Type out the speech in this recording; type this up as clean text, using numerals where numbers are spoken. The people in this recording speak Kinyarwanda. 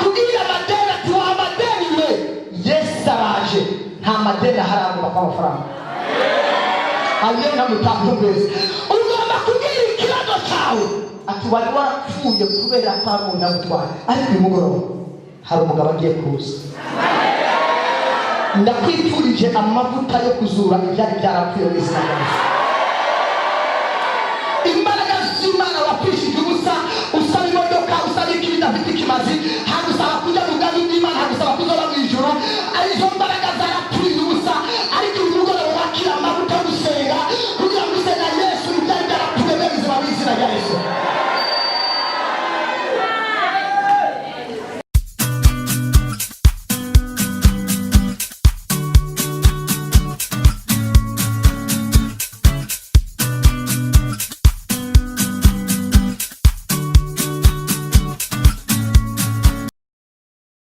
akubwira amadeni ati wa amadeni we Yesu araje nta madeni harangwa kwa amafaranga agenda mutahumbeza ugomba kubwira ikibazo cyawe ati wari wapfuye kubera ko ari umunabutwara ariko uyu mugoroba hari umugabo agiye kuza ndakwifurije amavuta yo kuzura ibyari byarapfuye mu izina rya Yesu imbaraga z'Imana wapfishije ubusa usaba imodoka usaba ikibidafite ikimazi